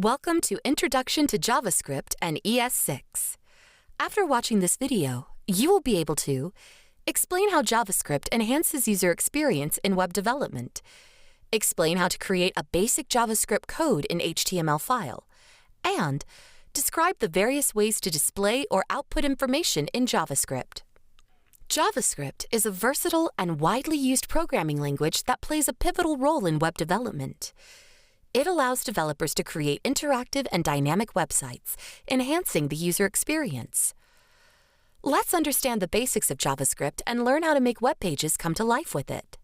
Welcome to Introduction to JavaScript and ES6. After watching this video, you will be able to explain how JavaScript enhances user experience in web development, explain how to create a basic JavaScript code in HTML file, and describe the various ways to display or output information in JavaScript. JavaScript is a versatile and widely used programming language that plays a pivotal role in web development. It allows developers to create interactive and dynamic websites, enhancing the user experience. Let's understand the basics of JavaScript and learn how to make web pages come to life with it.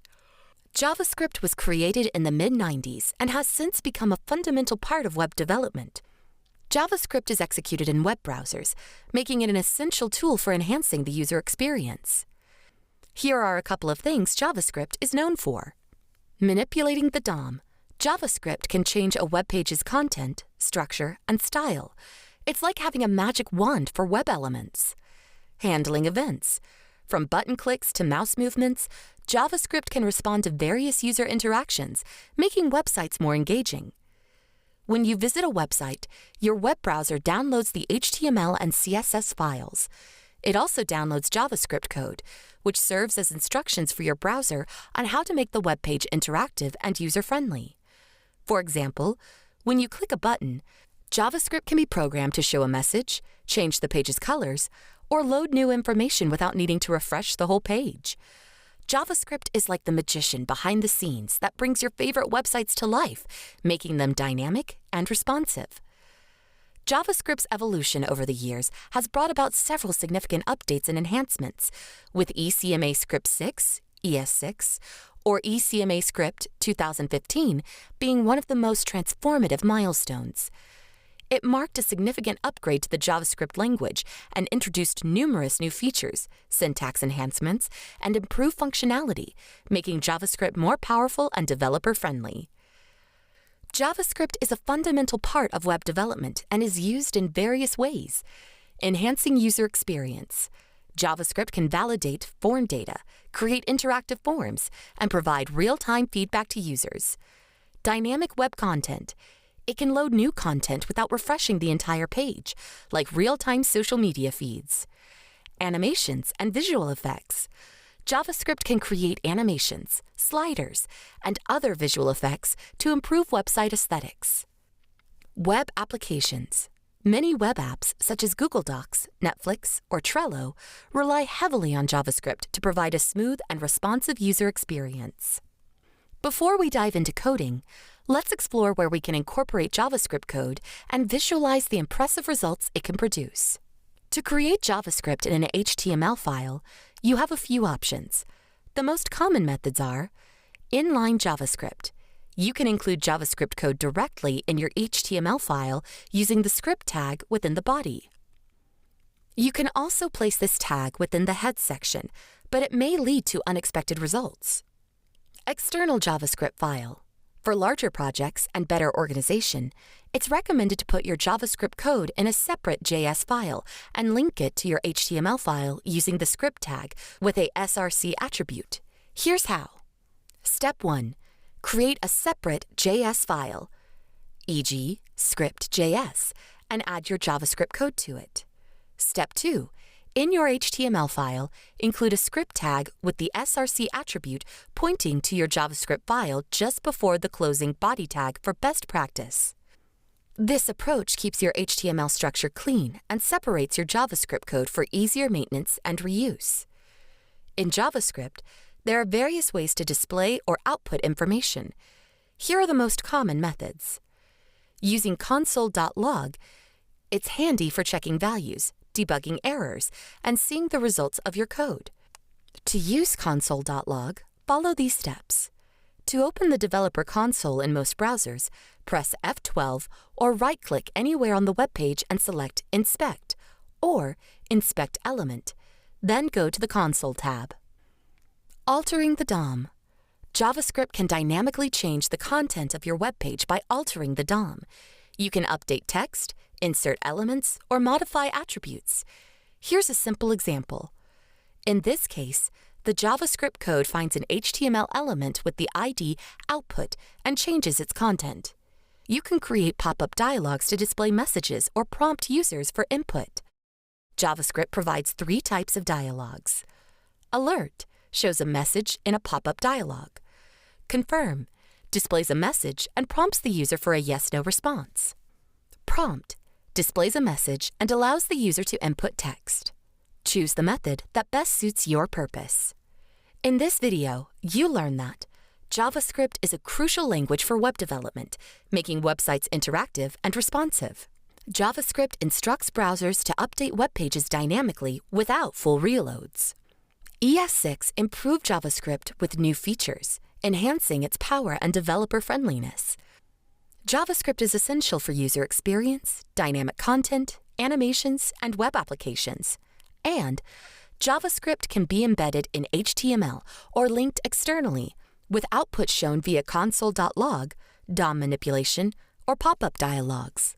JavaScript was created in the mid-90s and has since become a fundamental part of web development. JavaScript is executed in web browsers, making it an essential tool for enhancing the user experience. Here are a couple of things JavaScript is known for. Manipulating the DOM. JavaScript can change a web page's content, structure, and style. It's like having a magic wand for web elements. Handling events. From button clicks to mouse movements, JavaScript can respond to various user interactions, making websites more engaging. When you visit a website, your web browser downloads the HTML and CSS files. It also downloads JavaScript code, which serves as instructions for your browser on how to make the web page interactive and user-friendly. For example, when you click a button, JavaScript can be programmed to show a message, change the page's colors, or load new information without needing to refresh the whole page. JavaScript is like the magician behind the scenes that brings your favorite websites to life, making them dynamic and responsive. JavaScript's evolution over the years has brought about several significant updates and enhancements, with ECMAScript 6, ES6, or ECMAScript 2015 being one of the most transformative milestones. It marked a significant upgrade to the JavaScript language and introduced numerous new features, syntax enhancements, and improved functionality, making JavaScript more powerful and developer-friendly. JavaScript is a fundamental part of web development and is used in various ways. Enhancing user experience. JavaScript can validate form data, create interactive forms, and provide real-time feedback to users. Dynamic web content. It can load new content without refreshing the entire page, like real-time social media feeds. Animations and visual effects. JavaScript can create animations, sliders, and other visual effects to improve website aesthetics. Web applications. Many web apps, such as Google Docs, Netflix, or Trello, rely heavily on JavaScript to provide a smooth and responsive user experience. Before we dive into coding, let's explore where we can incorporate JavaScript code and visualize the impressive results it can produce. To create JavaScript in an HTML file, you have a few options. The most common methods are inline JavaScript. You can include JavaScript code directly in your HTML file using the script tag within the body. You can also place this tag within the head section, but it may lead to unexpected results. External JavaScript file. For larger projects and better organization, it's recommended to put your JavaScript code in a separate JS file and link it to your HTML file using the script tag with a src attribute. Here's how. Step 1. Create a separate JS file, e.g. script.js, and add your JavaScript code to it. Step 2. In your HTML file, include a script tag with the src attribute pointing to your JavaScript file just before the closing body tag for best practice. This approach keeps your HTML structure clean and separates your JavaScript code for easier maintenance and reuse. In JavaScript, there are various ways to display or output information. Here are the most common methods. Using console.log, it's handy for checking values, debugging errors, and seeing the results of your code. To use console.log, follow these steps. To open the developer console in most browsers, press F12 or right-click anywhere on the web page and select Inspect or Inspect Element. Then go to the Console tab. Altering the DOM. JavaScript can dynamically change the content of your web page by altering the DOM. You can update text, insert elements, or modify attributes. Here's a simple example. In this case, the JavaScript code finds an HTML element with the ID output and changes its content. you can create pop-up dialogues to display messages or prompt users for input. JavaScript provides 3 types of dialogues. Alert shows a message in a pop-up dialog. Confirm displays a message and prompts the user for a yes/no response. Prompt displays a message and allows the user to input text. Choose the method that best suits your purpose. In this video, you learn that JavaScript is a crucial language for web development, making websites interactive and responsive. JavaScript instructs browsers to update web pages dynamically without full reloads. ES6 improved JavaScript with new features, enhancing its power and developer friendliness. JavaScript is essential for user experience, dynamic content, animations, and web applications. And JavaScript can be embedded in HTML or linked externally, with output shown via console.log, DOM manipulation, or pop-up dialogues.